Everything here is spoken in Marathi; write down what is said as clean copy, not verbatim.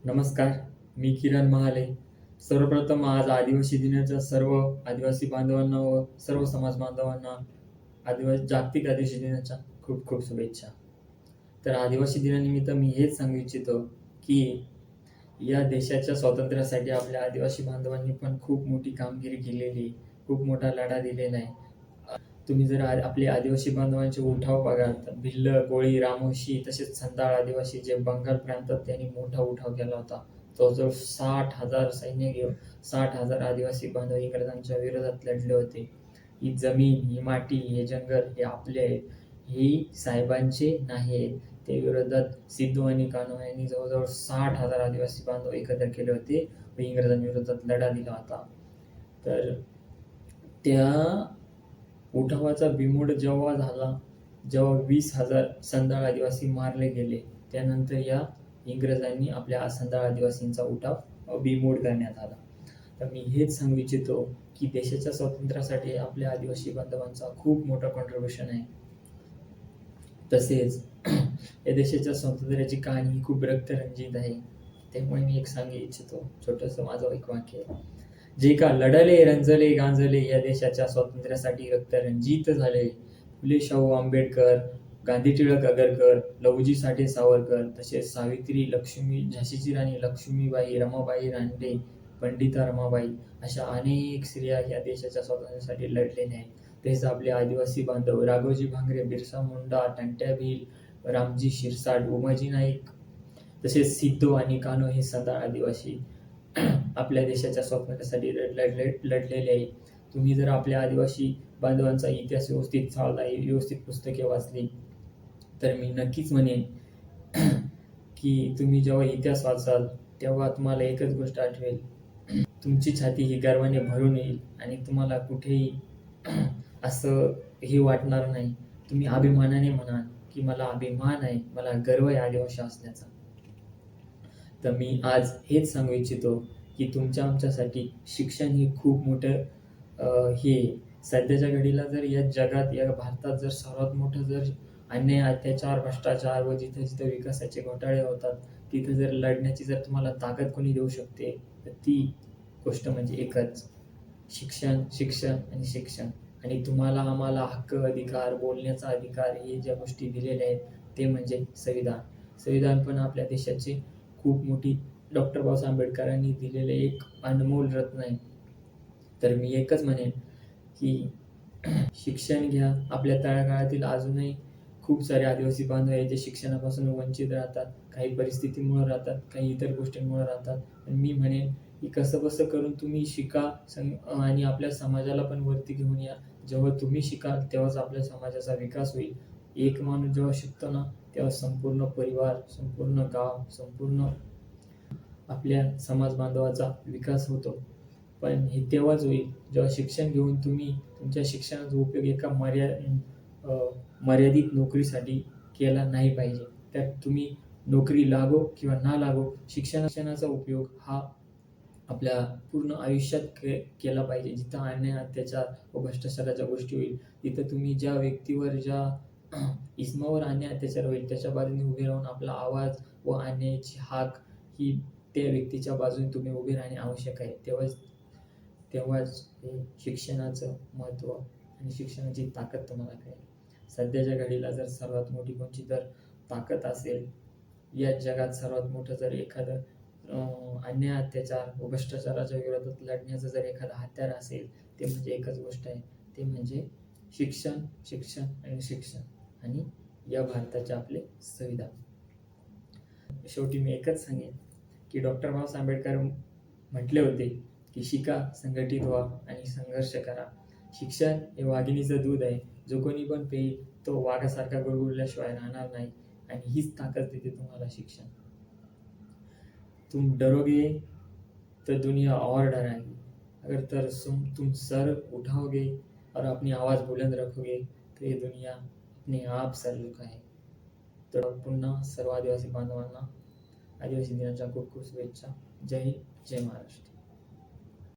नमस्कार, मी किरण महाले. सर्वप्रथम आज आदिवासी दिनाच्या सर्व आदिवासी बांधवांना व सर्व समाज बांधवांना जागतिक आदिवासी दिनाच्या खूप खूप शुभेच्छा. तर आदिवासी दिनानिमित्त मी हेच सांगू इच्छितो की या देशाच्या स्वातंत्र्यासाठी आपल्या आदिवासी बांधवांनी पण खूप मोठी कामगिरी केलेली, खूप मोठा लढा दिलेला आहे. तुम्ही जर आपले आदिवासी बांधवांचे उठाव बघाल तर भिल्ल, कोळी, रामोशी तसेच संताळ आदिवासी जे बंगाल प्रांतात त्यांनी मोठा उठाव केला होता. जवळजवळ 60,000 सैन्य घेऊन 60,000 आदिवासी बांधव इंग्रजांच्या विरोधात लढले होते. ही जमीन, ही माती, हे जंगल हे आपले आहेत, ही साहेबांचे नाही आहेत. त्या विरोधात सिद्धू आणि कान्हो यांनी जवळजवळ 60,000 आदिवासी बांधव एकत्र केले होते व इंग्रजांविरोधात लढा दिला होता. तर त्या उठावाचा बिमोड जेव्हा झाला, जेव्हा 20,000 संधाळ आदिवासी मारले गेले, त्यानंतर या इंग्रजांनी आपल्या संधाळ आदिवासींचा उठाव बिमोड करण्यात आला. तर मी हेच सांगू इच्छितो की देशाच्या स्वातंत्र्यासाठी आपल्या आदिवासी बांधवांचा खूप मोठा कॉन्ट्रीब्युशन आहे. तसेच या देशाच्या स्वातंत्र्याची कहाणी ही खूप रक्तरंजित आहे. त्यामुळे मी एक सांगू इच्छितो, छोटंसं माझं एक वाक्य आहे. जे का लढले, रंजले, गांजले या देशाच्या स्वातंत्र्यासाठी रक्तरंजित झाले. फुले शाहू आंबेडकर, गांधी टिळक आगरकर, लहुजी साठे सावरकर, तसेच सावित्री, लक्ष्मी, झाशीची राणी लक्ष्मीबाई, रमाबाई रानडे, पंडिता रमाबाई अशा अनेक स्त्रिया या देशाच्या स्वातंत्र्यासाठी लढलेल्या आहेत. तसेच आपले आदिवासी बांधव राघोजी भांगरे, बिरसा मुंडा, टंट्या भील, रामजी शिरसाट, उमाजी नाईक, तसेच सिद्धू आणि कान्हो हे संताळ आदिवासी आपल्या देशाच्या स्वातंत्र्यासाठी लढलेले आहे. तुम्ही जर आपल्या आदिवासी बांधवांचा इतिहास व्यवस्थित चाळला, व्यवस्थित पुस्तके वाचली, तर मी नक्कीच म्हणेन की तुम्ही जेव्हा इतिहास वाचाल तेव्हा तुम्हाला एकच गोष्ट आठवेल, तुमची छाती ही गर्वाने भरून येईल आणि तुम्हाला कुठेही असं हे वाटणार नाही. तुम्ही अभिमानाने म्हणाल की मला अभिमान आहे, मला गर्व आहे आदिवासी असण्याचा. तर मी आज हेच सांगू इच्छितो की तुमच्या आमच्यासाठी शिक्षण हे खूप मोठं हे सध्याच्या घडीला जर या जगात, या भारतात जर सर्वात मोठं जर अन्याय, अत्याचार, भ्रष्टाचार व जिथे जिथे विकासाचे घोटाळे होतात तिथे जर लढण्याची जर तुम्हाला ताकद कोणी देऊ शकते तर ती गोष्ट म्हणजे एकच, शिक्षण, शिक्षण आणि शिक्षण. आणि तुम्हाला आम्हाला हक्क, अधिकार, बोलण्याचा अधिकार हे ज्या गोष्टी दिलेल्या आहेत ते म्हणजे संविधान. संविधान पण आपल्या देशाचे खूप मोठी डॉक्टर बाबासाहेब आंबेडकरांनी दिलेले एक अनमोल रत्न आहे. तर मी एकच म्हणेन की शिक्षण घ्या. आपल्या तळागाळातील अजूनही खूप सारे आदिवासी बांधव आहेत जे शिक्षणापासून वंचित राहतात, काही परिस्थितीमुळे राहतात, काही इतर गोष्टींमुळे राहतात. पण मी म्हणेन की कसं करून तुम्ही शिका आणि आपल्या समाजाला पण वरती घेऊन या. जेव्हा तुम्ही शिकाल तेव्हाच आपल्या समाजाचा विकास होईल. एक माणूस जेव्हा शिकतो ना तेव्हा संपूर्ण परिवार, संपूर्ण गाव, संपूर्ण आपल्या समाज बांधवाचा विकास होतो. पण हे तेव्हाच होईल जेव्हा शिक्षण घेऊन तुम्ही तुमच्या शिक्षणाचा उपयोग एका मर्यादित नोकरीसाठी केला नाही पाहिजे. तर तुम्ही नोकरी लागो किंवा ना लागो, शिक्षणाचा उपयोग हा आपल्या पूर्ण आयुष्यात केला पाहिजे. जिथं अन्याय, अत्याचार व भ्रष्टाचाराच्या गोष्टी होईल तिथं तुम्ही ज्या व्यक्तीवर, ज्या इसमावर अन्याय अत्याचार होईल त्याच्या बाजूने उभे राहून आपला आवाज व अन्यायाची हाक ही त्या व्यक्तीच्या बाजूने तुम्ही उभे राहणे आवश्यक आहे. तेव्हाच हे शिक्षणाचं महत्त्व आणि शिक्षणाची ताकद तुम्हाला कळेल. सध्याच्या घडीला जर सर्वात मोठी कोणची जर ताकद असेल, या जगात सर्वात मोठं जर एखादं अन्याय, अत्याचार व भ्रष्टाचाराच्या विरोधात लढण्याचं जर एखादं हत्यार असेल ते म्हणजे एकच गोष्ट आहे, ते म्हणजे शिक्षण, शिक्षण आणि शिक्षण आणि या भारताचे आपले संविधान. शेवटी मी एकच सांगेन की डॉक्टर बाबासाहेब आंबेडकर म्हटले होते की शिका, संघटित व्हा आणि संघर्ष करा. शिक्षण हे वाघिणीचं दूध आहे, जो कोणी पण पेईल तो वाघासारखा गुरगुरल्याशिवाय राहणार नाही. आणि हीच ताकद देते तुम्हाला शिक्षण. तुम डरोगे तो दुनिया और डराएगी, अगर तुम सर उठाओगे और अपनी आवाज़ बुलंद रखोगे तो ये दुनिया अपने आप सर झुकाएगी. तर पुन्हा सर्व आदिवासी बांधवांना आदिवासी दिनाच्या खूप खूप शुभेच्छा. जय हिंद, जय महाराष्ट्र.